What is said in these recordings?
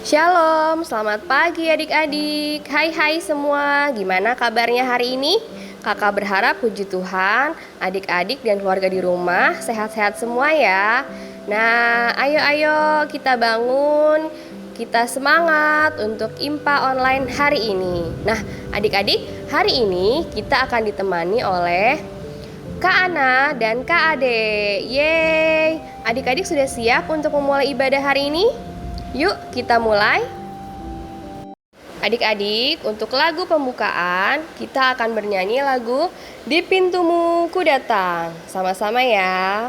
Shalom, selamat pagi adik-adik. Hai semua, gimana kabarnya hari ini? Kakak berharap puji Tuhan, adik-adik dan keluarga di rumah sehat-sehat semua ya. Nah, ayo kita bangun, kita semangat untuk IMPA online hari ini. Nah, adik-adik, hari ini kita akan ditemani oleh Kak Ana dan Kak Ade. Yeay, adik-adik sudah siap untuk memulai ibadah hari ini? Yuk kita mulai. Adik-adik, untuk lagu pembukaan kita akan bernyanyi lagu Di Pintumu Ku Datang. Sama-sama ya.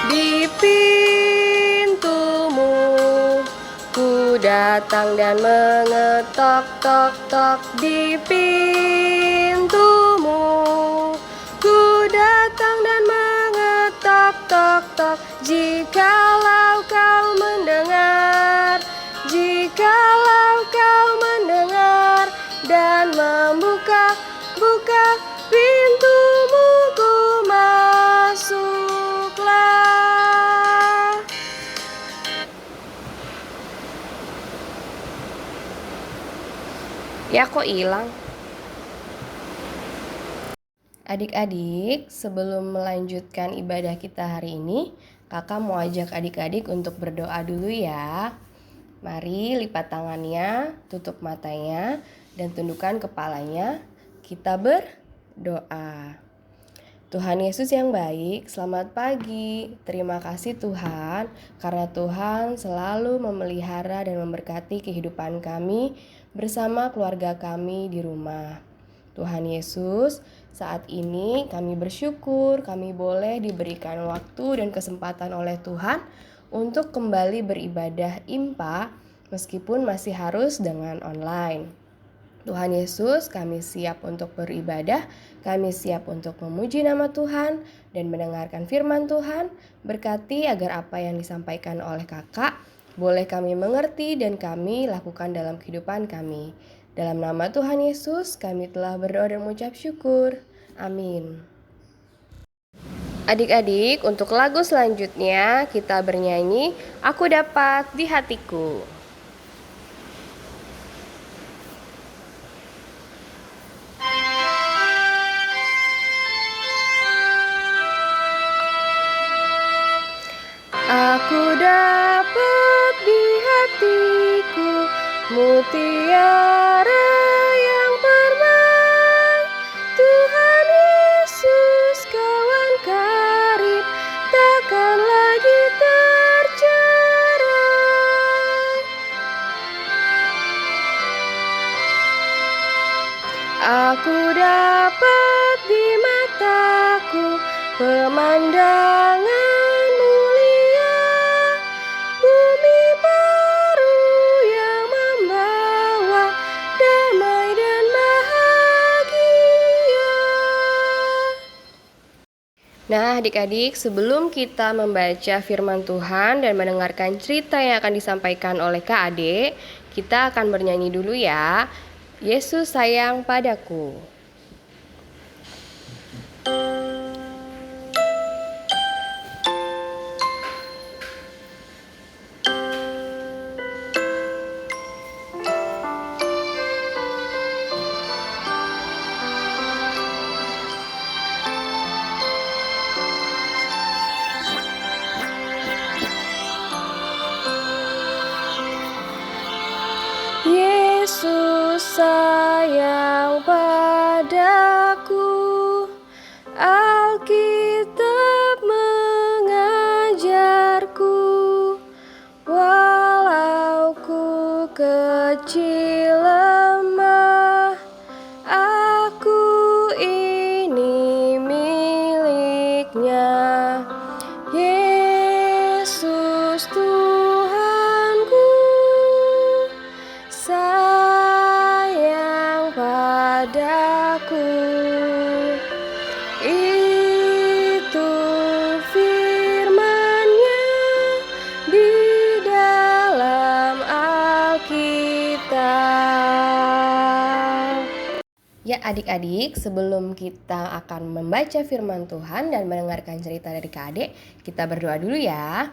Di pintumu ku datang dan mengetok tok tok. Di pintumu ku datang dan mengetok tok tok. Jikalau kau mendengar, jikalau kau mendengar dan membuka pintumu, ku masuklah. Ya kok hilang? Adik-adik, sebelum melanjutkan ibadah kita hari ini, kakak mau ajak adik-adik untuk berdoa dulu ya. Mari lipat tangannya, tutup matanya, dan tundukkan kepalanya. Kita berdoa. Tuhan Yesus yang baik, selamat pagi. Terima kasih Tuhan, karena Tuhan selalu memelihara dan memberkati kehidupan kami bersama keluarga kami di rumah. Tuhan Yesus, saat ini kami bersyukur kami boleh diberikan waktu dan kesempatan oleh Tuhan untuk kembali beribadah IMPA meskipun masih harus dengan online. Tuhan Yesus, kami siap untuk beribadah, kami siap untuk memuji nama Tuhan dan mendengarkan firman Tuhan. Berkati agar apa yang disampaikan oleh kakak boleh kami mengerti dan kami lakukan dalam kehidupan kami. Dalam nama Tuhan Yesus, kami telah berdoa dan mengucap syukur. Amin. Adik-adik, untuk lagu selanjutnya kita bernyanyi Aku Dapat di Hatiku. Aku dapat di hatiku mutiara yang permai, Tuhan Yesus kawan karib, takkan lagi tercerai. Aku dapat di mataku pemandangan Nah, adik-adik, sebelum kita membaca firman Tuhan dan mendengarkan cerita yang akan disampaikan oleh Kak Ade, kita akan bernyanyi dulu ya. Yesus sayang padaku. Yesus sayang padaku, Alkitab mengajarku, walau ku kecil lemah, aku ini miliknya. Yesus Tuhanku sayang padaku. Itu firman Ya adik-adik, sebelum kita akan membaca firman Tuhan dan mendengarkan cerita dari Kak Ade, kita berdoa dulu ya.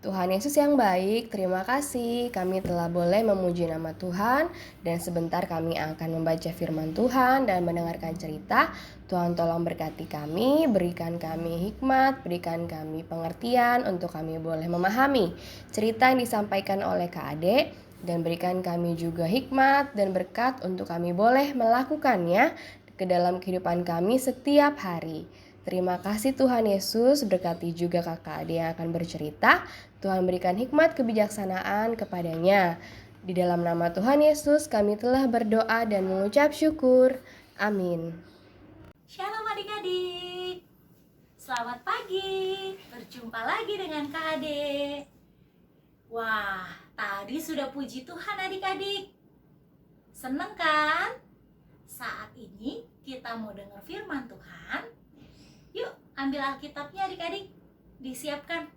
Tuhan Yesus yang baik, terima kasih kami telah boleh memuji nama Tuhan. Dan sebentar kami akan membaca firman Tuhan dan mendengarkan cerita. Tuhan tolong berkati kami, berikan kami hikmat, berikan kami pengertian untuk kami boleh memahami cerita yang disampaikan oleh Kak Ade. Dan berikan kami juga hikmat dan berkat untuk kami boleh melakukannya ke dalam kehidupan kami setiap hari. Terima kasih Tuhan Yesus, berkati juga kakak Ade yang akan bercerita. Tuhan berikan hikmat kebijaksanaan kepadanya. Di dalam nama Tuhan Yesus kami telah berdoa dan mengucap syukur. Amin. Shalom adik-adik. Selamat pagi. Berjumpa lagi dengan Kak Ade. Wah, tadi sudah puji Tuhan adik-adik. Seneng kan? Saat ini kita mau dengar firman Tuhan. Yuk, ambil Alkitabnya adik-adik. Disiapkan.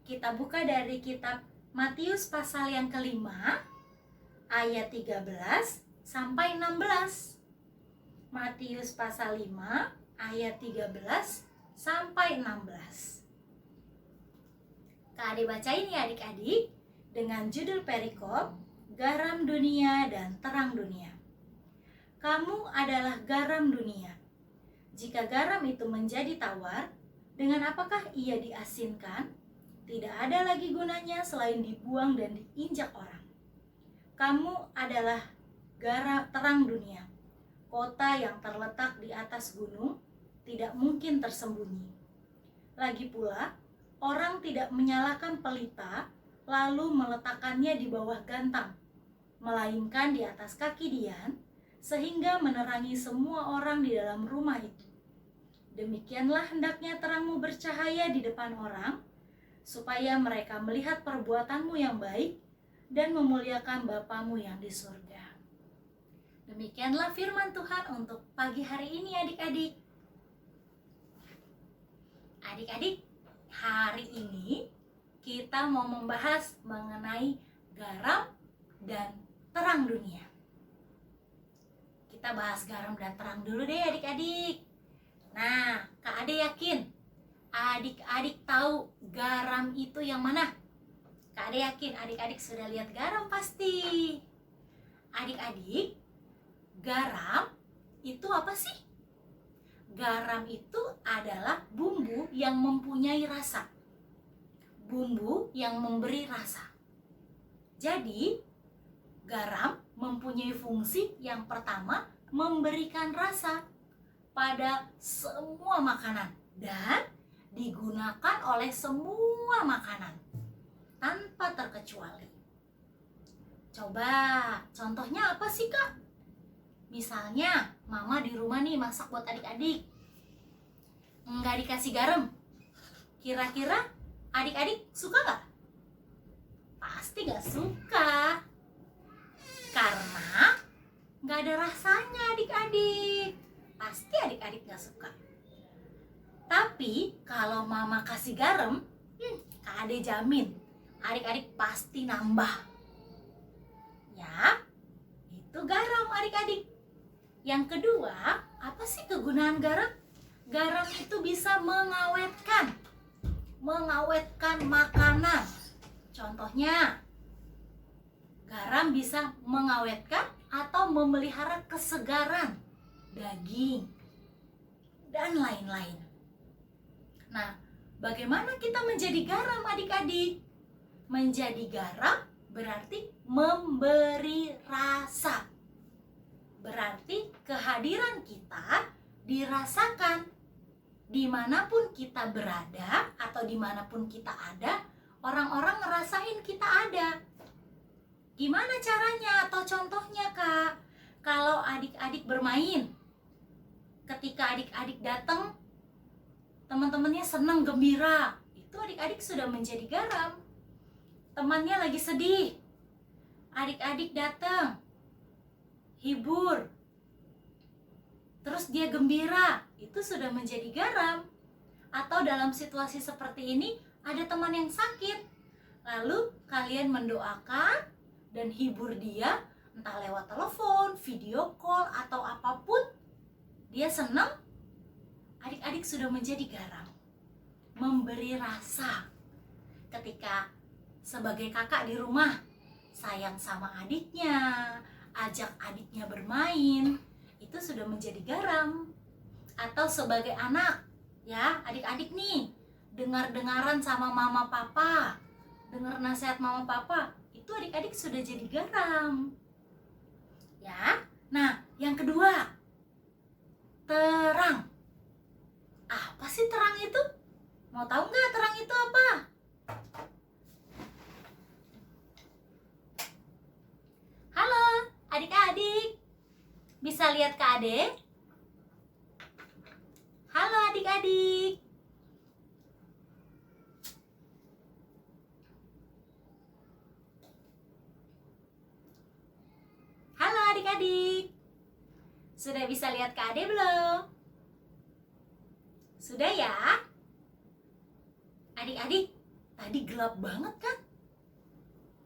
Kita buka dari kitab Matius pasal yang kelima, ayat 13 sampai 16. Matius pasal 5, ayat 13 sampai 16. Kak Ade bacain ya adik-adik dengan judul perikop, Garam Dunia dan Terang Dunia. Kamu adalah garam dunia. Jika garam itu menjadi tawar, dengan apakah ia diasinkan? Tidak ada lagi gunanya selain dibuang dan diinjak orang. Kamu adalah terang dunia. Kota yang terletak di atas gunung tidak mungkin tersembunyi. Lagi pula, orang tidak menyalakan pelita lalu meletakkannya di bawah gantang, melainkan di atas kaki dian, sehingga menerangi semua orang di dalam rumah itu. Demikianlah hendaknya terangmu bercahaya di depan orang, supaya mereka melihat perbuatanmu yang baik dan memuliakan Bapamu yang di surga. Demikianlah firman Tuhan untuk pagi hari ini adik-adik. Adik-adik, hari ini kita mau membahas mengenai garam dan terang dunia. Kita bahas garam dan terang dulu deh adik-adik. Nah, Kak Ade yakin adik-adik tahu garam itu yang mana? Kak Ade yakin adik-adik sudah lihat garam pasti. Adik-adik, garam itu apa sih? Garam itu adalah bumbu yang mempunyai rasa. Bumbu yang memberi rasa. Jadi, garam mempunyai fungsi yang pertama memberikan rasa pada semua makanan dan digunakan oleh semua makanan tanpa terkecuali. Coba contohnya apa sih Kak? Misalnya mama di rumah nih masak buat adik-adik, nggak dikasih garam, kira-kira adik-adik suka nggak? Pasti nggak suka, karena nggak ada rasanya adik-adik. Pasti adik-adik nggak suka. Tapi kalau mama kasih garam, Kak Ade jamin adik-adik pasti nambah. Ya, itu garam adik-adik. Yang kedua, apa sih kegunaan garam? Garam itu bisa mengawetkan makanan. Contohnya, garam bisa mengawetkan atau memelihara kesegaran daging dan lain-lain. Nah, bagaimana kita menjadi garam adik-adik? Menjadi garam berarti memberi rasa. Berarti kehadiran kita dirasakan. Dimanapun kita berada atau dimanapun kita ada, orang-orang ngerasain kita ada. Gimana caranya atau contohnya Kak? Kalau adik-adik bermain, ketika adik-adik datang, teman-temannya senang, gembira, itu adik-adik sudah menjadi garam. Temannya lagi sedih, adik-adik datang, hibur, terus dia gembira, itu sudah menjadi garam. Atau dalam situasi seperti ini, ada teman yang sakit, lalu kalian mendoakan dan hibur dia, entah lewat telepon, video call, atau apapun dia senang, adik-adik sudah menjadi garam, memberi rasa. Ketika sebagai kakak di rumah, sayang sama adiknya, ajak adiknya bermain, itu sudah menjadi garam. Atau sebagai anak, ya adik-adik nih, dengar-dengaran sama mama papa, dengar nasihat mama papa, itu adik-adik sudah jadi garam. Ya, nah yang kedua, terang. Apa sih terang itu? Mau tahu nggak terang itu apa? Halo, adik-adik. Bisa lihat Kak Ade? Halo adik-adik. Halo adik-adik. Sudah bisa lihat Kak Ade belum? Sudah ya? Adik-adik, tadi gelap banget kan?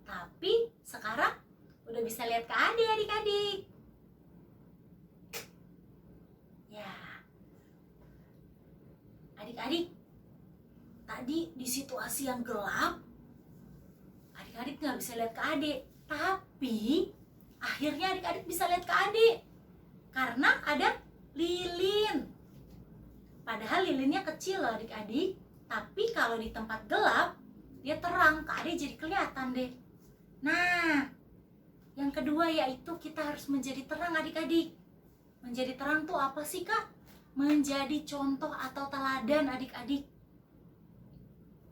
Tapi sekarang udah bisa lihat Kak Ade adik-adik. Ya. Adik-adik, tadi di situasi yang gelap, adik-adik nggak bisa lihat Kak Ade. Tapi akhirnya adik-adik bisa lihat Kak Ade. Karena ada lilin. Padahal lilinnya kecil loh adik-adik. Tapi kalau di tempat gelap, dia terang. Kak Ade jadi kelihatan deh. Nah, yang kedua yaitu kita harus menjadi terang adik-adik. Menjadi terang tuh apa sih Kak? Menjadi contoh atau teladan adik-adik.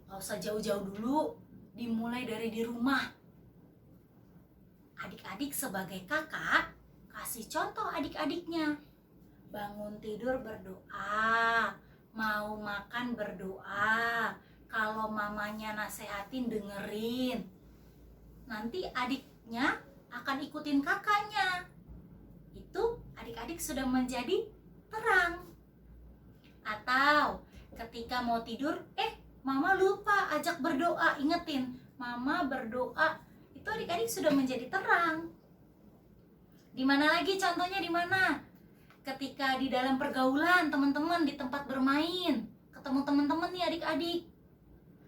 Gak usah jauh-jauh dulu, dimulai dari di rumah. Adik-adik sebagai kakak, kasih contoh adik-adiknya. Bangun tidur berdoa, mau makan berdoa, kalau mamanya nasehatin dengerin. Nanti adiknya akan ikutin kakaknya. Itu adik-adik sudah menjadi terang. Atau ketika mau tidur, mama lupa ajak berdoa, ingetin mama berdoa, itu adik-adik sudah menjadi terang. Di mana lagi contohnya di mana? Ketika di dalam pergaulan teman-teman di tempat bermain, ketemu teman-teman nih adik-adik.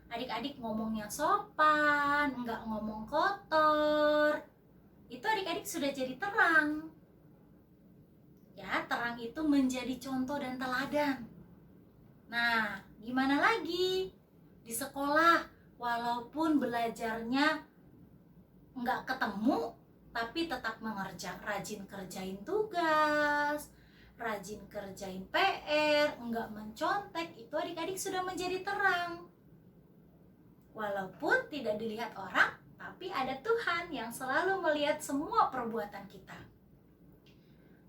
Adik-adik ngomongnya sopan, enggak ngomong kotor. Itu adik-adik sudah jadi terang. Ya, terang itu menjadi contoh dan teladan. Nah, gimana lagi? Di sekolah, walaupun belajarnya nggak ketemu, tapi tetap rajin kerjain tugas, rajin kerjain PR, nggak mencontek, itu adik-adik sudah menjadi terang. Walaupun tidak dilihat orang, tapi ada Tuhan yang selalu melihat semua perbuatan kita.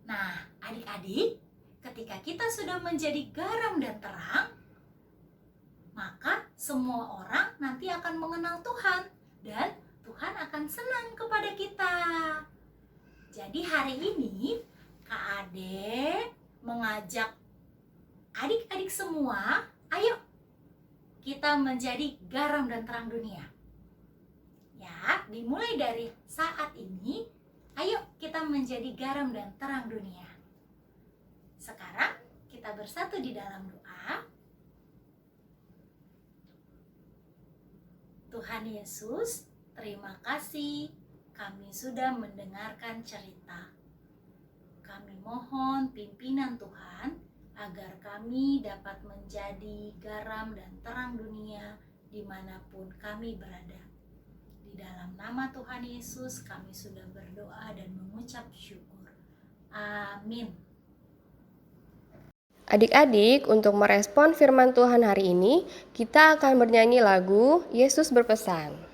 Nah, adik-adik, ketika kita sudah menjadi garam dan terang, maka semua orang nanti akan mengenal Tuhan dan Tuhan akan senang kepada kita. Jadi hari ini Kak Ade mengajak adik-adik semua, ayo kita menjadi garam dan terang dunia. Ya, dimulai dari saat ini, ayo kita menjadi garam dan terang dunia. Sekarang kita bersatu di dalam doa. Tuhan Yesus, terima kasih kami sudah mendengarkan cerita. Kami mohon pimpinan Tuhan agar kami dapat menjadi garam dan terang dunia dimanapun kami berada. Di dalam nama Tuhan Yesus kami sudah berdoa dan mengucap syukur. Amin. Adik-adik, untuk merespon firman Tuhan hari ini, kita akan bernyanyi lagu Yesus Berpesan.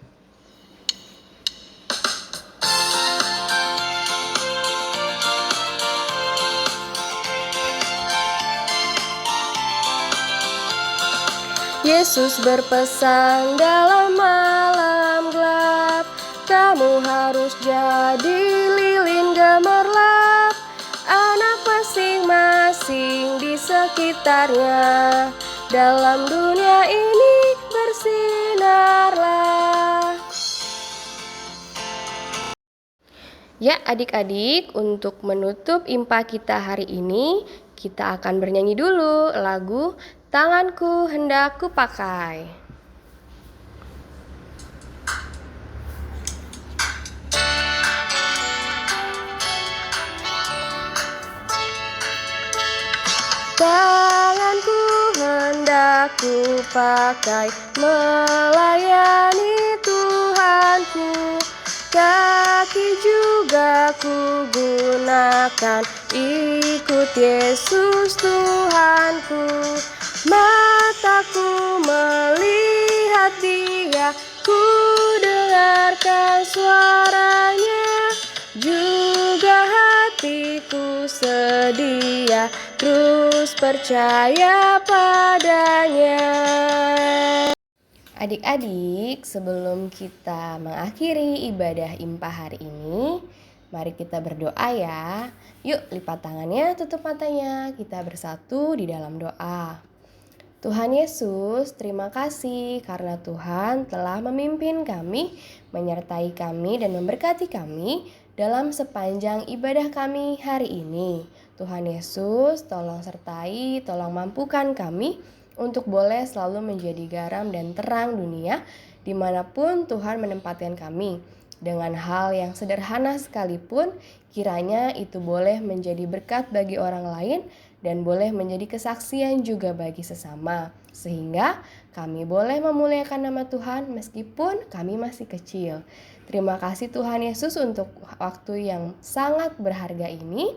Yesus berpesan dalam malam gelap, kamu harus jadi lilin gemerlap. Anak masing-masing di sekitarnya, dalam dunia ini bersinarlah. Ya adik-adik, untuk menutup IMPA kita hari ini, Kita akan bernyanyi dulu lagu Tanganku Hendak Kupakai. Tanganku hendak kupakai melayani Tuhanku, kaki juga ku gunakan ikut Yesus Tuhanku. Mataku melihat Dia, ku dengarkan suaranya, juga hatiku sedia terus percaya padanya. Adik-adik, sebelum kita mengakhiri ibadah IMPA hari ini, mari kita berdoa ya. Yuk lipat tangannya, tutup matanya, kita bersatu di dalam doa. Tuhan Yesus, terima kasih karena Tuhan telah memimpin kami, menyertai kami dan memberkati kami dalam sepanjang ibadah kami hari ini. Tuhan Yesus, tolong sertai, tolong mampukan kami untuk boleh selalu menjadi garam dan terang dunia dimanapun Tuhan menempatkan kami. Dengan hal yang sederhana sekalipun, kiranya itu boleh menjadi berkat bagi orang lain dan boleh menjadi kesaksian juga bagi sesama, sehingga kami boleh memuliakan nama Tuhan meskipun kami masih kecil. Terima kasih Tuhan Yesus untuk waktu yang sangat berharga ini.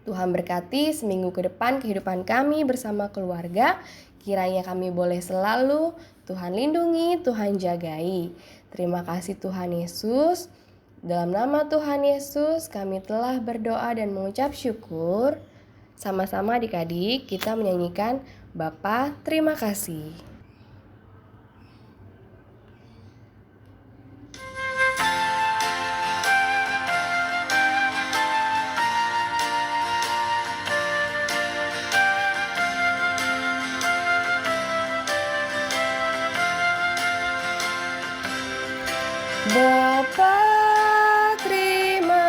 Tuhan berkati seminggu ke depan kehidupan kami bersama keluarga. Kiranya kami boleh selalu Tuhan lindungi, Tuhan jagai. Terima kasih Tuhan Yesus. Dalam nama Tuhan Yesus kami telah berdoa dan mengucap syukur. Sama-sama adik-adik kita menyanyikan Bapa terima kasih. Bapa terima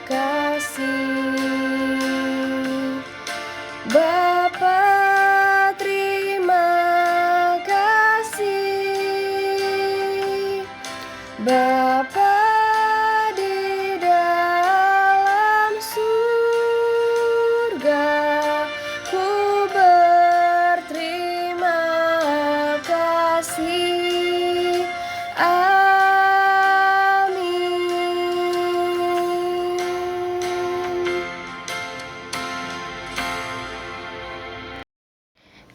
kasih. Bapa terima kasih. Bapa di dalam surga, ku berterima kasih.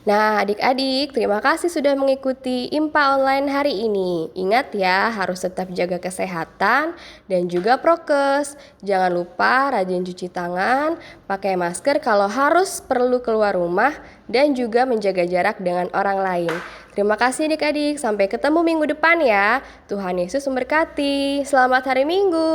Nah, adik-adik, terima kasih sudah mengikuti IMPA online hari ini. Ingat ya, harus tetap jaga kesehatan dan juga prokes. Jangan lupa rajin cuci tangan, pakai masker kalau harus perlu keluar rumah, dan juga menjaga jarak dengan orang lain. Terima kasih adik-adik, sampai ketemu minggu depan ya. Tuhan Yesus memberkati. Selamat hari Minggu.